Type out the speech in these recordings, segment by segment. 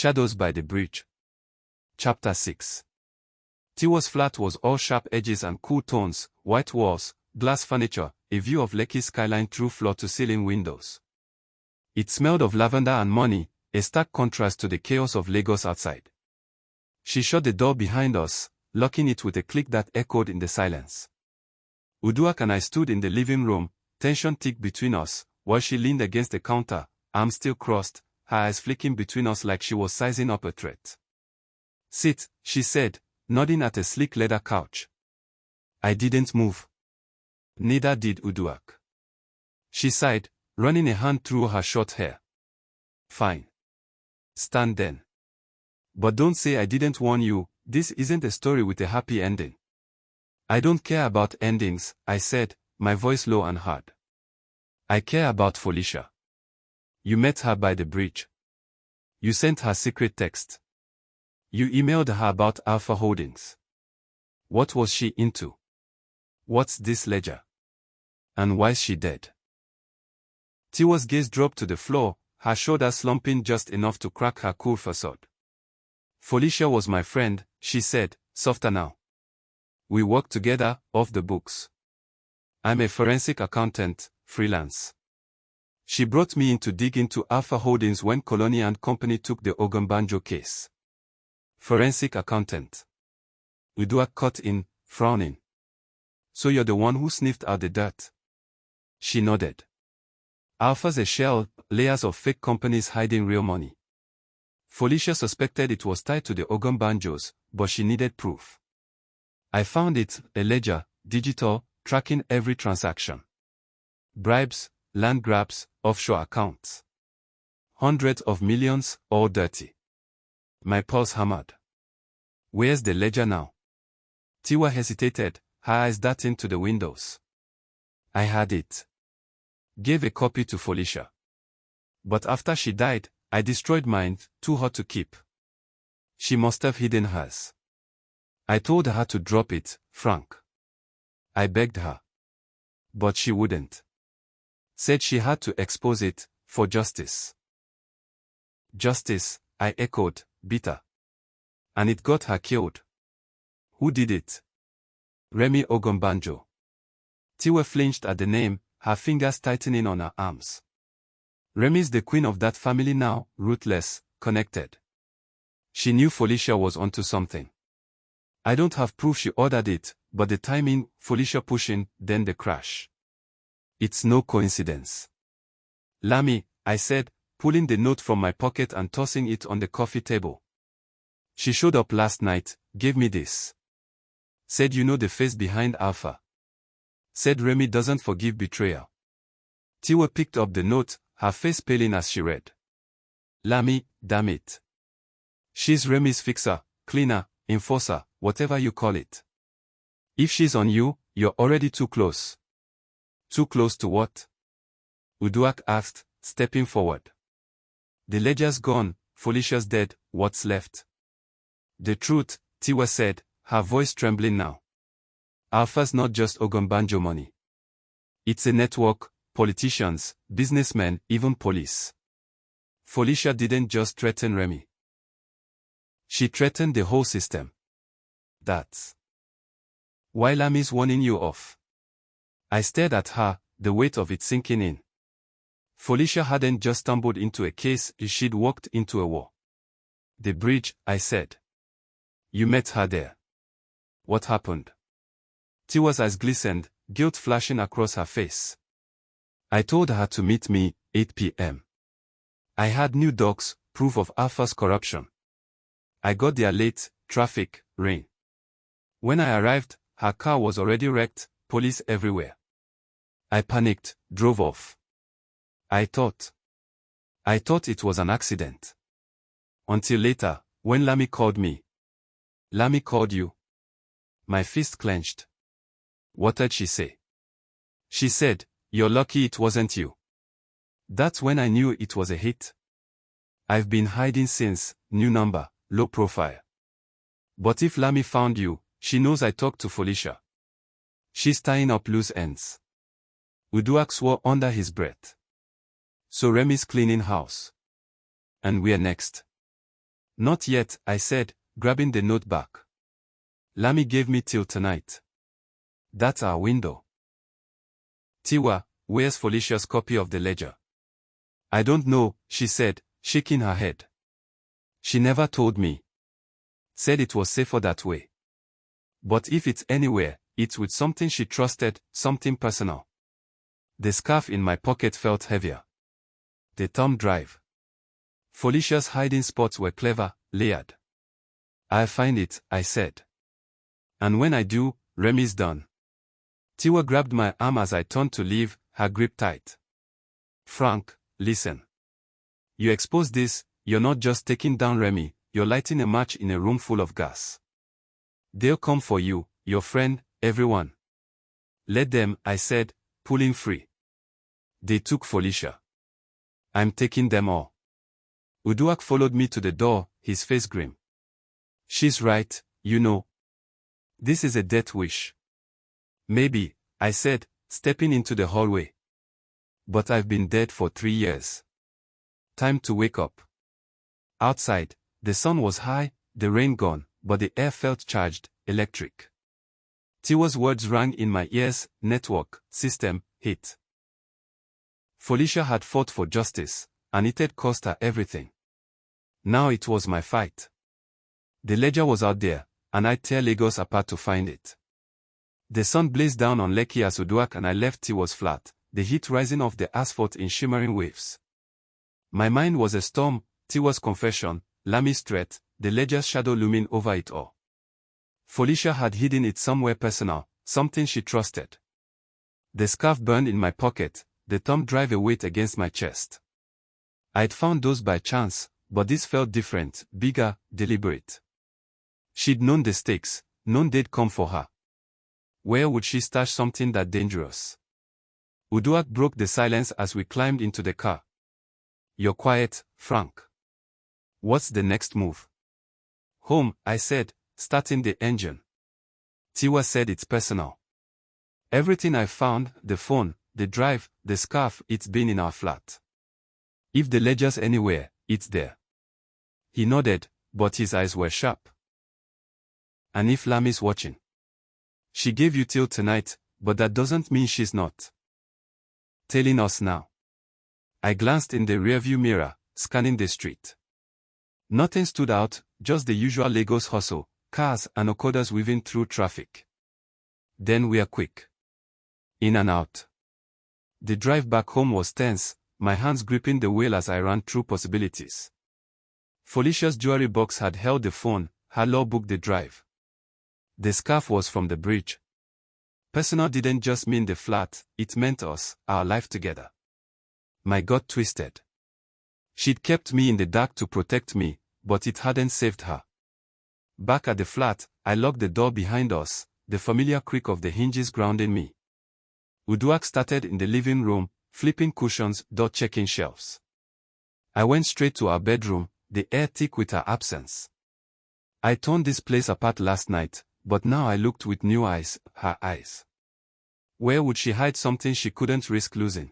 Shadows by the Bridge. Chapter 6. Tiwa's flat was all sharp edges and cool tones, white walls, glass furniture, a view of Lekki's skyline through floor-to-ceiling windows. It smelled of lavender and money, a stark contrast to the chaos of Lagos outside. She shut the door behind us, locking it with a click that echoed in the silence. Uduak and I stood in the living room, tension thick between us, while she leaned against the counter, arms still crossed, her eyes flicking between us like she was sizing up a threat. "Sit," she said, nodding at a sleek leather couch. I didn't move. Neither did Uduak. She sighed, running a hand through her short hair. "Fine. Stand then. But don't say I didn't warn you, this isn't a story with a happy ending." "I don't care about endings," I said, my voice low and hard. "I care about Felicia. You met her by the bridge. You sent her secret text. You emailed her about Alpha Holdings. What was she into? What's this ledger? And why's she dead?" Tiwa's gaze dropped to the floor, her shoulders slumping just enough to crack her cool facade. "Felicia was my friend," she said, softer now. "We worked together, off the books. I'm a forensic accountant, freelance. She brought me in to dig into Alpha Holdings when Colony and Company took the Ogunbanjo case." "Forensic accountant." Uduak cut in, frowning. "So you're the one who sniffed out the dirt?" She nodded. "Alpha's a shell, layers of fake companies hiding real money. Felicia suspected it was tied to the Ogunbanjos, but she needed proof. I found it, a ledger, digital, tracking every transaction. Bribes, land grabs, offshore accounts. Hundreds of millions, all dirty." My pulse hammered. "Where's the ledger now?" Tiwa hesitated, her eyes darting to the windows. "I had it. Gave a copy to Felicia. But after she died, I destroyed mine, too hot to keep. She must have hidden hers. I told her to drop it, Frank. I begged her. But she wouldn't. Said she had to expose it, for justice." "Justice," I echoed, bitter. "And it got her killed. Who did it?" "Remy Ogunbanjo." Tiwa flinched at the name, her fingers tightening on her arms. "Remy's the queen of that family now, ruthless, connected. She knew Felicia was onto something. I don't have proof she ordered it, but the timing, Felicia pushing, then the crash. It's no coincidence." "Lami," I said, pulling the note from my pocket and tossing it on the coffee table. "She showed up last night, gave me this. Said you know the face behind Alpha. Said Remy doesn't forgive betrayal." Tiwa picked up the note, her face paling as she read. "Lami, damn it. She's Remy's fixer, cleaner, enforcer, whatever you call it. If she's on you, you're already too close." "Too close to what?" Uduak asked, stepping forward. "The ledger's gone, Felicia's dead, what's left?" "The truth," Tiwa said, her voice trembling now. "Alpha's not just Ogunbanjo money. It's a network, politicians, businessmen, even police. Felicia didn't just threaten Remy. She threatened the whole system. That's why Lami's warning you off." I stared at her, the weight of it sinking in. Felicia hadn't just stumbled into a case, she'd walked into a war. "The bridge," I said. "You met her there. What happened?" Tiwa's eyes glistened, guilt flashing across her face. "I told her to meet me, 8 p.m. I had new docs, proof of Alpha's corruption. I got there late, traffic, rain. When I arrived, her car was already wrecked, police everywhere. I panicked, drove off. I thought it was an accident. Until later, when Lami called me." "Lami called you?" My fist clenched. "What did she say?" "She said, you're lucky it wasn't you." That's when I knew it was a hit. I've been hiding since, new number, low profile. But if Lami found you, she knows I talked to Felicia. She's tying up loose ends." Uduak swore under his breath. "So Remy's cleaning house. And we're next." Not yet, I said, grabbing the note back. Lamy gave me till tonight. That's our window. Tiwa, where's Felicia's copy of the ledger? I don't know, she said, shaking her head. She never told me. Said it was safer that way. But if it's anywhere, it's with something she trusted, something personal. The scarf in my pocket felt heavier. The thumb drive. Felicia's hiding spots were clever, layered. I'll find it, I said. And when I do, Remy's done. Tiwa grabbed my arm as I turned to leave, her grip tight. Frank, listen. You expose this, you're not just taking down Remy, you're lighting a match in a room full of gas. They'll come for you, your friend, everyone. Let them, I said, pulling free. They took Felicia. I'm taking them all. Uduak followed me to the door, his face grim. She's right, you know. This is a death wish. Maybe, I said, stepping into the hallway. But I've been dead for 3 years. Time to wake up. Outside, the sun was high, the rain gone, but the air felt charged, electric. Tiwa's words rang in my ears, network, system, hit. Felicia had fought for justice, and it had cost her everything. Now it was my fight. The ledger was out there, and I'd tear Lagos apart to find it. The sun blazed down on Lekki as Uduak and I left Tiwa's flat, the heat rising off the asphalt in shimmering waves. My mind was a storm, Tiwa's confession, Lamy's threat, the ledger's shadow looming over it all. Felicia had hidden it somewhere personal, something she trusted. The scarf burned in my pocket, the thumb drive a weight against my chest. I'd found those by chance, but this felt different, bigger, deliberate. She'd known the stakes, known they'd come for her. Where would she stash something that dangerous? Uduak broke the silence as we climbed into the car. You're quiet, Frank. What's the next move? Home, I said, starting the engine. Tiwa said it's personal. Everything I found, the phone, the drive, the scarf, it's been in our flat. If the ledger's anywhere, it's there. He nodded, but his eyes were sharp. And if Lamy's watching? She gave you till tonight, but that doesn't mean she's not telling us now. I glanced in the rearview mirror, scanning the street. Nothing stood out, just the usual Lagos hustle, cars and Okodas weaving through traffic. Then we are quick. In and out. The drive back home was tense, my hands gripping the wheel as I ran through possibilities. Felicia's jewelry box had held the phone, her law book the drive. The scarf was from the bridge. Personal didn't just mean the flat, it meant us, our life together. My gut twisted. She'd kept me in the dark to protect me, but it hadn't saved her. Back at the flat, I locked the door behind us, the familiar creak of the hinges grounding me. Uduak started in the living room, flipping cushions, door-checking shelves. I went straight to our bedroom, the air thick with her absence. I torn this place apart last night, but now I looked with new eyes, her eyes. Where would she hide something she couldn't risk losing?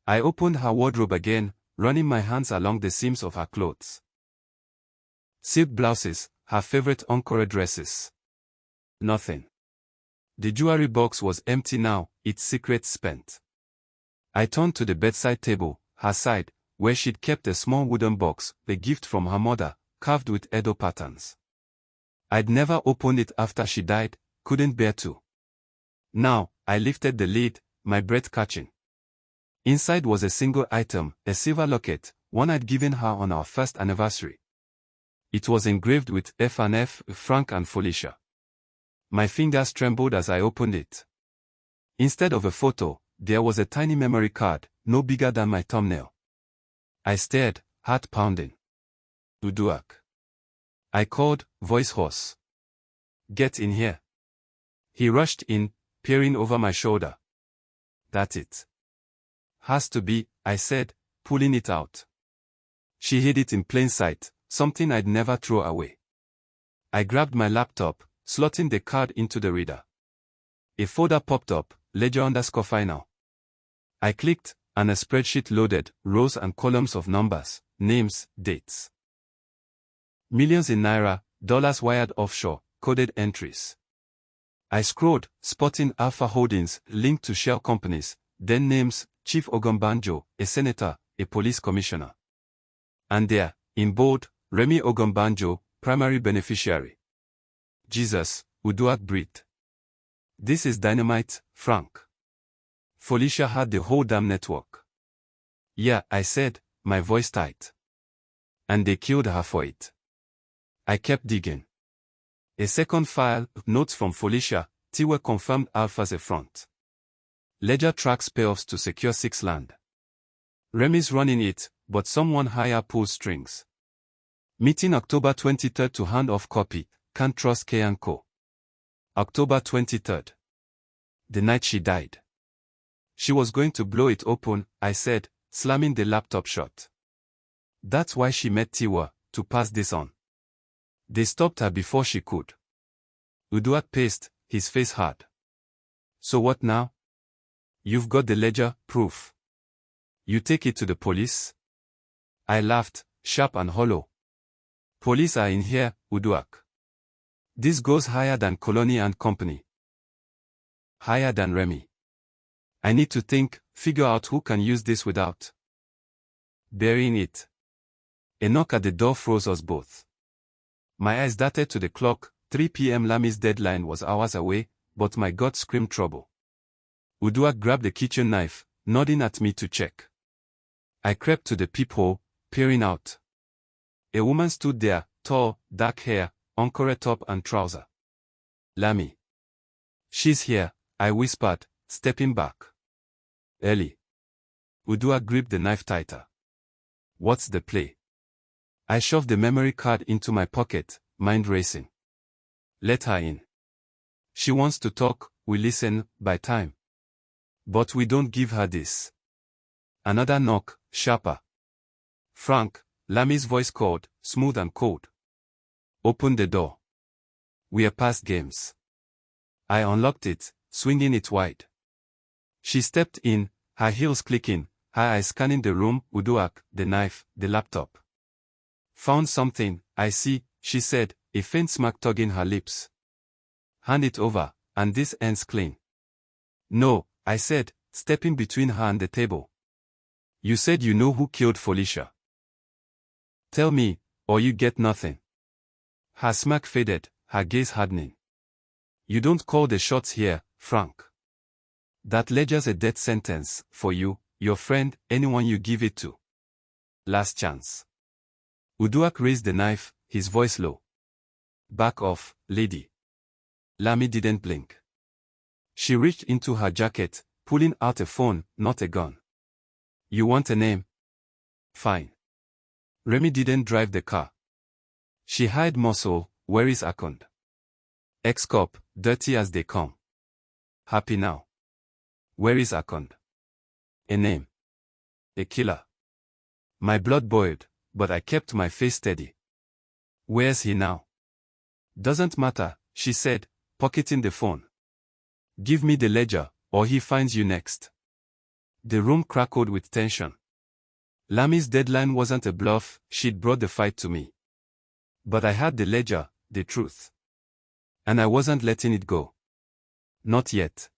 I opened her wardrobe again, running my hands along the seams of her clothes. Silk blouses, her favorite encore dresses. Nothing. The jewelry box was empty now, its secrets spent. I turned to the bedside table, her side, where she'd kept a small wooden box, a gift from her mother, carved with Edo patterns. I'd never opened it after she died, couldn't bear to. Now, I lifted the lid, my breath catching. Inside was a single item, a silver locket, one I'd given her on our first anniversary. It was engraved with F&F, Frank and Felicia. My fingers trembled as I opened it. Instead of a photo, there was a tiny memory card, no bigger than my thumbnail. I stared, heart pounding. Uduak. I called, voice hoarse. Get in here. He rushed in, peering over my shoulder. That's it. Has to be, I said, pulling it out. She hid it in plain sight, something I'd never throw away. I grabbed my laptop, slotting the card into the reader. A folder popped up, ledger_final. I clicked, and a spreadsheet loaded, rows and columns of numbers, names, dates. Millions in naira, dollars wired offshore, coded entries. I scrolled, spotting Alpha Holdings linked to shell companies, then names, Chief Ogombanjo, a senator, a police commissioner. And there, in bold, Remy Ogombanjo, primary beneficiary. Jesus, Uduak breathed. This is dynamite, Frank. Felicia had the whole damn network. Yeah, I said, my voice tight. And they killed her for it. I kept digging. A second file, notes from Felicia, Tiwa confirmed Alpha's a front. Ledger tracks payoffs to secure 6 land. Remy's running it, but someone higher pulls strings. Meeting October 23rd to hand off copy, can't trust K & Co. October 23rd. The night she died. She was going to blow it open, I said, slamming the laptop shut. That's why she met Tiwa, to pass this on. They stopped her before she could. Uduak paced, his face hard. So what now? You've got the ledger, proof. You take it to the police? I laughed, sharp and hollow. Police are in here, Uduak. This goes higher than Colony and Company. Higher than Remy. I need to think, figure out who can use this without burying it. A knock at the door froze us both. My eyes darted to the clock. 3 p.m. Lami's deadline was hours away, but my gut screamed trouble. Uduak grabbed the kitchen knife, nodding at me to check. I crept to the peephole, peering out. A woman stood there, tall, dark hair, encore top and trouser. Lami. She's here, I whispered, stepping back. Ellie. Uduak gripped the knife tighter. What's the play? I shoved the memory card into my pocket, mind racing. Let her in. She wants to talk, we listen, by time. But we don't give her this. Another knock, sharper. Frank, Lami's voice called, smooth and cold. Open the door. We are past games. I unlocked it, swinging it wide. She stepped in, her heels clicking, her eyes scanning the room, Uduak, the knife, the laptop. Found something, I see, she said, a faint smirk tugging her lips. Hand it over, and this ends clean. No, I said, stepping between her and the table. You said you know who killed Felicia. Tell me, or you get nothing. Her smirk faded, her gaze hardening. You don't call the shots here, Frank. That ledger's a death sentence, for you, your friend, anyone you give it to. Last chance. Uduak raised the knife, his voice low. Back off, lady. Lami didn't blink. She reached into her jacket, pulling out a phone, not a gun. You want a name? Fine. Remy didn't drive the car. She hired muscle, where is Akond? Ex-cop, dirty as they come. Happy now. Where is Akond? A name. A killer. My blood boiled, but I kept my face steady. Where's he now? Doesn't matter, she said, pocketing the phone. Give me the ledger, or he finds you next. The room crackled with tension. Lami's deadline wasn't a bluff, she'd brought the fight to me. But I had the ledger, the truth. And I wasn't letting it go. Not yet.